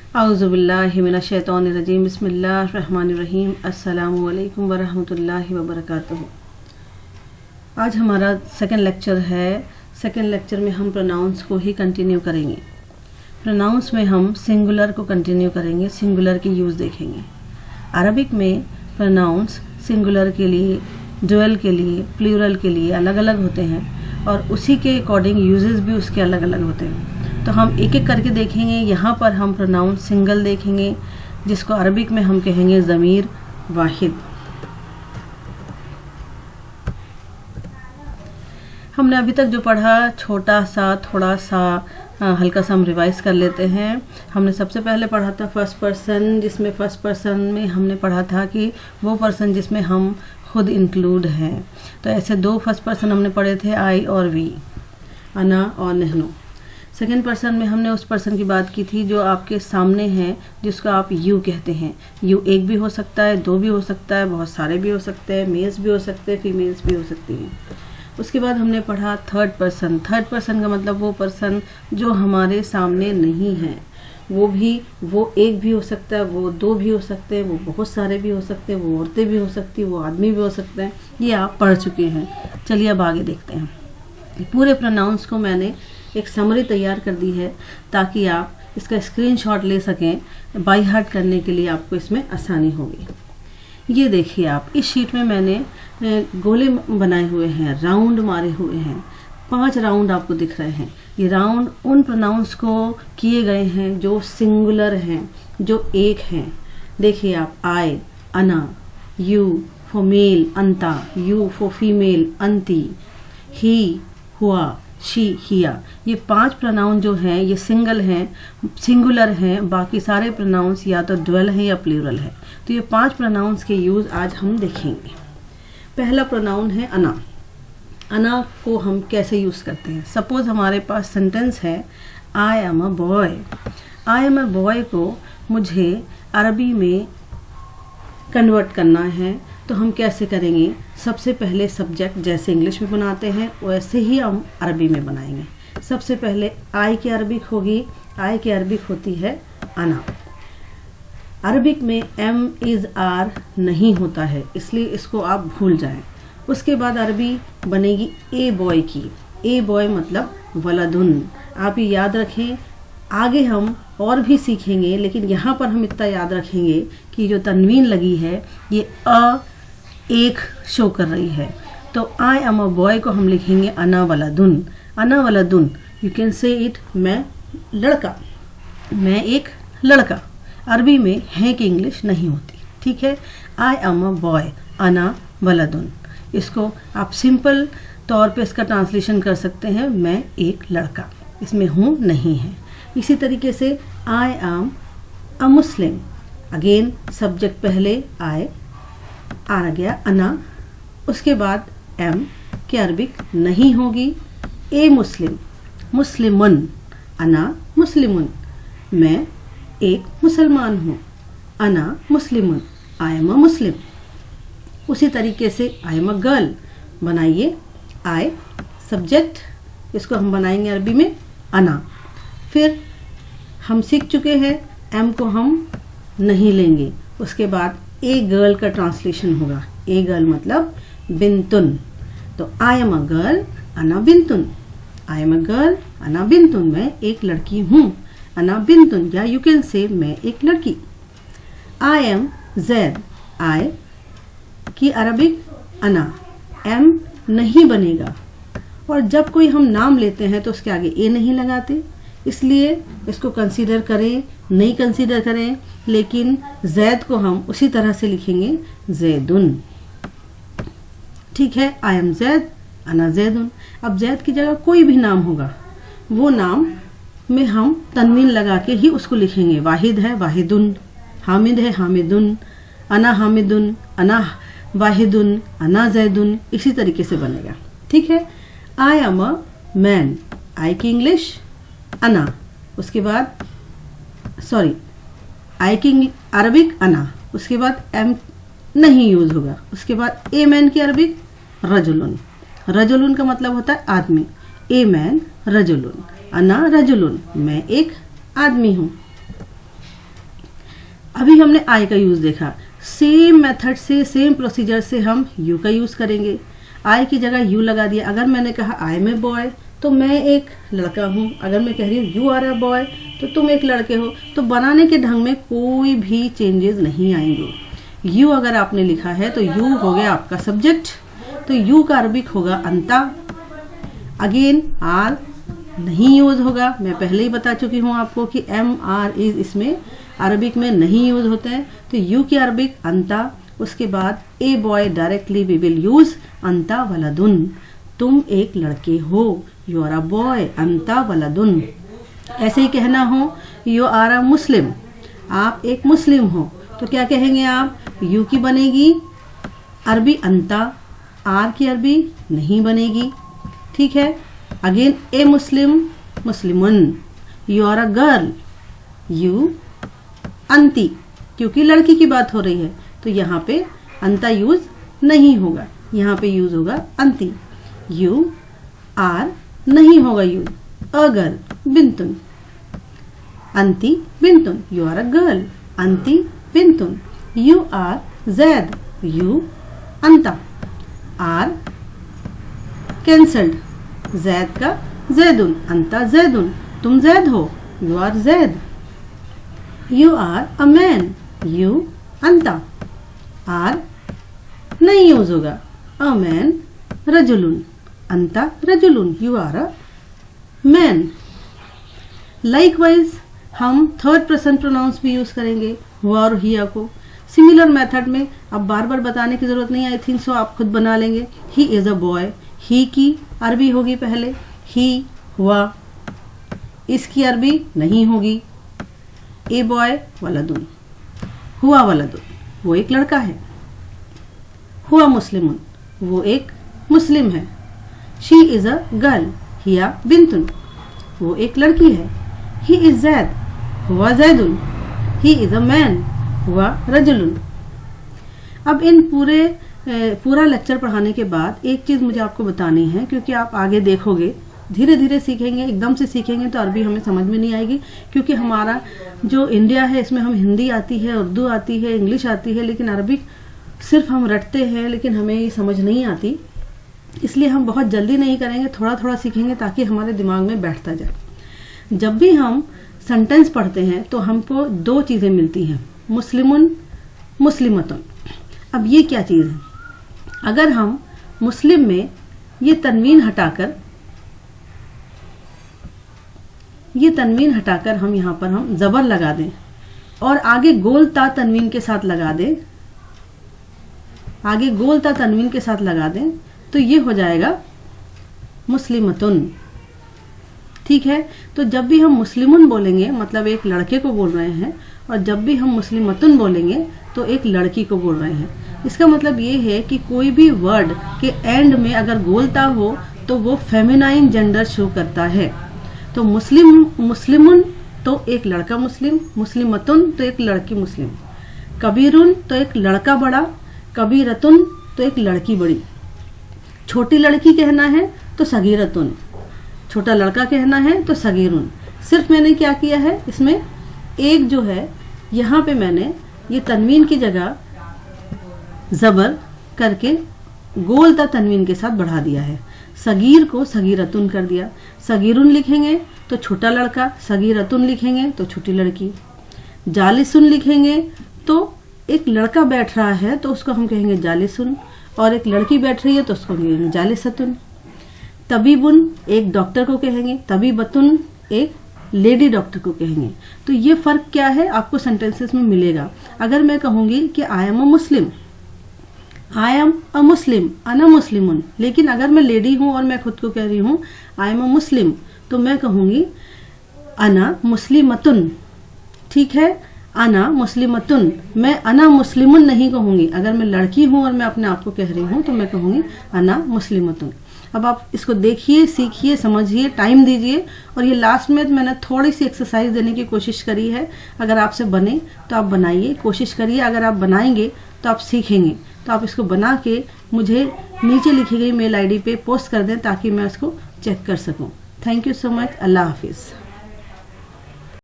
औज़ुबिल्लाहि मिनश्शैतानिर्रजीम बिस्मिल्लाहिर्रहमानिर्रहीम अस्सलामु अलैकुम वरहमतुल्लाहि वबरकातुहू। आज हमारा सेकंड लेक्चर है। सेकंड लेक्चर में हम प्रोनाउंस को ही कंटिन्यू करेंगे। प्रोनाउंस में हम सिंगुलर को कंटिन्यू करेंगे, सिंगुलर की यूज़ देखेंगे। अरबिक में प्रोनाउंस सिंगुलर के लिए, ड्यूअल के लिए, प्लूरल के लिए अलग अलग होते हैं और उसी के अकॉर्डिंग यूजेस भी उसके अलग अलग होते हैं। तो हम एक एक करके देखेंगे। यहाँ पर हम प्रोनाउन सिंगल देखेंगे, जिसको अरबिक में हम कहेंगे ज़मीर वाहिद। हमने अभी तक जो पढ़ा छोटा सा, थोड़ा सा हल्का सा हम रिवाइज कर लेते हैं। हमने सबसे पहले पढ़ा था फर्स्ट पर्सन, जिसमें फर्स्ट पर्सन में हमने पढ़ा था कि वो पर्सन जिसमें हम खुद इंक्लूड हैं। तो ऐसे दो फर्स्ट पर्सन हमने पढ़े थे, आई और वी, अना और नहनो। सेकेंड पर्सन में हमने उस पर्सन की बात की थी जो आपके सामने है, जिसको आप यू कहते हैं। यू एक भी हो सकता है, दो भी हो सकता है, बहुत सारे भी हो सकते हैं, मेल्स भी हो सकते हैं, फीमेल्स भी हो सकती हैं। उसके बाद हमने पढ़ा थर्ड पर्सन। थर्ड पर्सन का मतलब वो पर्सन जो हमारे सामने नहीं है। वो एक भी हो सकता है, वो दो भी हो सकते हैं, वो बहुत सारे भी हो सकते हैं, वो औरतें भी हो सकती हैं, वो आदमी भी हो सकते हैं। ये आप पढ़ चुके हैं। चलिए अब आगे देखते हैं। पूरे प्रोनाउंस को मैंने एक समरी तैयार कर दी है ताकि आप इसका स्क्रीनशॉट ले सकें। बाय हार्ट करने के लिए आपको इसमें आसानी होगी। ये देखिए, आप इस शीट में मैंने गोले बनाए हुए हैं, राउंड मारे हुए हैं। 5 राउंड आपको दिख रहे हैं। ये राउंड उन प्रोनाउंस को किए गए हैं जो सिंगुलर हैं, जो एक हैं। देखिए आप, आई, अना, you for male, Anta, you for female, अंती, ही, हुआ, शी, हिया। ये 5 प्रोनाउन जो हैं ये सिंगुलर हैं। बाकी सारे प्रोनाउंस या तो ड्यूअल हैं या प्लूरल है। तो ये 5 प्रोनाउंस के यूज आज हम देखेंगे। पहला प्रोनाउन है अना। अना को हम कैसे यूज करते हैं? सपोज हमारे पास सेंटेंस है, I am a boy. I am a boy को मुझे अरबी में कन्वर्ट करना है, तो हम कैसे करेंगे? सबसे पहले सब्जेक्ट जैसे इंग्लिश में बनाते हैं वैसे ही हम अरबी में बनाएंगे। सबसे पहले आई की अरबिक होगी, आई की अरबिक होती है अना। अरबिक में एम इज आर नहीं होता है, इसलिए इसको आप भूल जाएं। उसके बाद अरबी बनेगी ए बॉय की। ए बॉय मतलब वलदुन। आप ये याद रखें। आगे हम और भी सीखेंगे, लेकिन यहाँ पर हम इतना याद रखेंगे कि जो तनवीन लगी है ये एक शो कर रही है। तो आई एम अ बॉय को हम लिखेंगे अना वलदुन। अना वलदुन, यू कैन से इट, मैं लड़का, मैं एक लड़का। अरबी में है कि इंग्लिश नहीं होती, ठीक है। आई एम अ बॉय, अना वलदुन। इसको आप सिंपल तौर पे इसका ट्रांसलेशन कर सकते हैं, मैं एक लड़का। इसमें हूँ नहीं है। इसी तरीके से I am a Muslim. Again subject पहले आई, आ गया अना, उसके बाद एम की अरबिक नहीं होगी। ए मुस्लिम, मुस्लिमुन, अना मुस्लिमुन, मैं एक मुसलमान हूँ। अना मुस्लिमुन, आई एम अ मुस्लिम। उसी तरीके से आई एम अ गर्ल बनाइए। आई सब्जेक्ट, इसको हम बनाएंगे अरबी में अना। फिर हम सीख चुके हैं एम को हम नहीं लेंगे। उसके बाद ए गर्ल का ट्रांसलेशन होगा। ए गर्ल मतलब बिंतुन। तो आई एम अ गर्ल, अना बिंतुन। आई एम अ गर्ल, अना बिंतुन, मैं एक लड़की हूँ। अना बिंतुन, या यू कैन से मैं एक लड़की। I am Zaid. आई की अरबिक अना, एम नहीं बनेगा। और जब कोई हम नाम लेते हैं तो उसके आगे ए नहीं लगाते, इसलिए इसको कंसीडर करें, नहीं कंसीडर करें, लेकिन जैद को हम उसी तरह से लिखेंगे जैदुन, ठीक है। आई एम जैद, अना जैदुन। अब जैद की जगह कोई भी नाम होगा, वो नाम में हम तनवीन लगा के ही उसको लिखेंगे। वाहिद है वाहिदुन, हामिद है हामिदुन, अना हामिदुन, अना वाहिदुन, अना जैदुन, इसी तरीके से बनेगा, ठीक है। I am a man. आई की इंग्लिश अना, उसके बाद आई की अरबिक अना, उसके बाद एम नहीं यूज होगा। उसके बाद ए मैन की अरबिक रजुलुन। रजुलुन का मतलब होता है आदमी। ए मैन रजुलुन, अना रजुलुन, मैं एक आदमी हूँ। अभी हमने आई का यूज देखा, सेम मेथड से, सेम प्रोसीजर से हम यू का यूज करेंगे। आई की जगह यू लगा दिया। अगर मैंने कहा आई एम ए बॉय तो मैं एक लड़का हूँ। अगर मैं कह रही हूँ यू आर अ बॉय तो तुम एक लड़के हो। तो बनाने के ढंग में कोई भी चेंजेस नहीं आएंगे। यू अगर आपने लिखा है तो यू हो गया आपका सब्जेक्ट, तो यू का अरबिक होगा अंता। अगेन आर नहीं यूज होगा, मैं पहले ही बता चुकी हूँ आपको कि एम आर इज इसमें अरबिक में नहीं यूज होते हैं। तो यू की अरबिक अंता। उसके बाद a boy directly we will use अंता वलदुन, तुम एक लड़के हो, यू आर अ बॉय अंता वलदुन। ऐसे ही कहना हो यू आर अ मुस्लिम, आप एक मुस्लिम हो, तो क्या कहेंगे आप, यू की बनेगी अरबी अंता, आर की अरबी नहीं बनेगी। ठीक है। अगेन ए मुस्लिम मुस्लिमुन, you are a girl, you अंती, क्योंकि लड़की की बात हो रही है तो यहाँ पे अंता यूज नहीं होगा, यहाँ पे यूज होगा अंती। यू आर नहीं होगा यूज, अ गर्ल बिंतुन, अंती बिंतुन, यू आर अ गर्ल, अंती बिंतुन। यू आर जैद, यू अंता, आर कैंसल्ड, जैद का जैदुन, अंता जैदुन, तुम जैद हो, you are Zaid. You are a man, you अंता, आर नहीं यूज होगा, अ मैन रजुलुन, अंता रजुलुन, you are a man. Likewise हम थर्ड पर्सन प्रोनाउंस भी यूज करेंगे हुआ और हिया को सिमिलर मेथड में। अब बार बार बताने की जरूरत नहीं, आई थिंक सो आप खुद बना लेंगे। ही इज अ बॉय, ही की अरबी होगी पहले, ही हुआ, इसकी अरबी नहीं होगी। ए बॉय वलदुन, हुआ वलदुन, वो एक लड़का है। हुआ मुस्लिमुन, वो एक मुस्लिम है। शी इज अ गर्ल, हिया बिंतुन, वो एक लड़की है। ही इज जैद, हुआ जैदुन, ही इज अ मैन, हुआ रजुलुन। अब इन पूरा लेक्चर पढ़ाने के बाद एक चीज मुझे आपको बतानी है, क्योंकि आप आगे देखोगे धीरे धीरे सीखेंगे, एकदम से सीखेंगे तो अरबी हमें समझ में नहीं आएगी, क्योंकि हमारा जो इंडिया है इसमें हम हिंदी आती है, उर्दू आती है, इंग्लिश आती है, लेकिन अरबिक सिर्फ हम रटते हैं लेकिन हमें ये समझ नहीं आती। इसलिए हम बहुत जल्दी नहीं करेंगे, थोड़ा थोड़ा सीखेंगे ताकि हमारे दिमाग में बैठता जाए। जब भी हम सेंटेंस पढ़ते हैं तो हमको दो चीज़ें मिलती हैं, मुस्लिमुन मुस्लिमतुन। अब ये क्या चीज़ है, अगर हम मुस्लिम में ये तनवीन हटाकर हम यहाँ पर हम जबर लगा दें और आगे गोल ता तनवीन के साथ लगा दें, तो ये हो जाएगा मुस्लिमतुन। ठीक है। तो जब भी हम मुस्लिमुन बोलेंगे मतलब एक लड़के को बोल रहे हैं, और जब भी हम मुस्लिमतुन बोलेंगे तो एक लड़की को बोल रहे हैं। इसका मतलब ये है कि कोई भी वर्ड के एंड में अगर गोलता हो तो वो फेमिनाइन जेंडर शो करता है। तो मुस्लिमुन तो एक लड़का मुस्लिम, मुस्लिमतुन तो एक लड़की मुस्लिम, कबीरुन तो एक लड़का बड़ा, कबीरतुन तो एक लड़की बड़ी। छोटी लड़की कहना है तो सगीरतुन, छोटा लड़का कहना है तो सगीरुन। सिर्फ मैंने क्या किया है, इसमें एक जो है यहाँ पे मैंने ये तनवीन की जगह जबर करके गोलता तनवीन के साथ बढ़ा दिया है। सगीर को सगीरतुन कर दिया। सगीरुन लिखेंगे तो छोटा लड़का, सगीरतुन लिखेंगे तो छोटी लड़की। जालिसुन लिखेंगे तो एक लड़का बैठ रहा है तो उसको हम कहेंगे जालिसुन, और एक लड़की बैठ रही है तो उसको कहेंगे जालिसतुन। तबीबुन एक डॉक्टर को कहेंगे, तबीबतुन एक लेडी डॉक्टर को कहेंगे। तो ये फर्क क्या है आपको सेंटेंसेस में मिलेगा। अगर मैं कहूंगी कि I am a Muslim, I am a मुस्लिम, अना मुस्लिमुन, लेकिन अगर मैं लेडी हूं और मैं खुद को कह रही हूं आई एम अ मुस्लिम, तो मैं कहूंगी अना मुस्लिमतुन। ठीक है, अना मुस्लिमतुन। मैं अना मुस्लिमुन नहीं कहूंगी। अगर मैं लड़की हूं और मैं अपने आप को कह रही हूं तो मैं कहूंगी अना मुस्लिमतुन। अब आप इसको देखिए, सीखिए, समझिए, टाइम दीजिए। और ये लास्ट में मैंने थोड़ी सी एक्सरसाइज देने की कोशिश करी है। अगर आपसे बने तो आप बनाइए, कोशिश करिए। अगर आप बनाएंगे तो आप सीखेंगे। तो आप इसको बना के मुझे नीचे लिखी गई मेल आईडी पे पोस्ट कर दें ताकि मैं इसको चेक कर सकूं। Thank you so much. अल्लाह हाफिज़।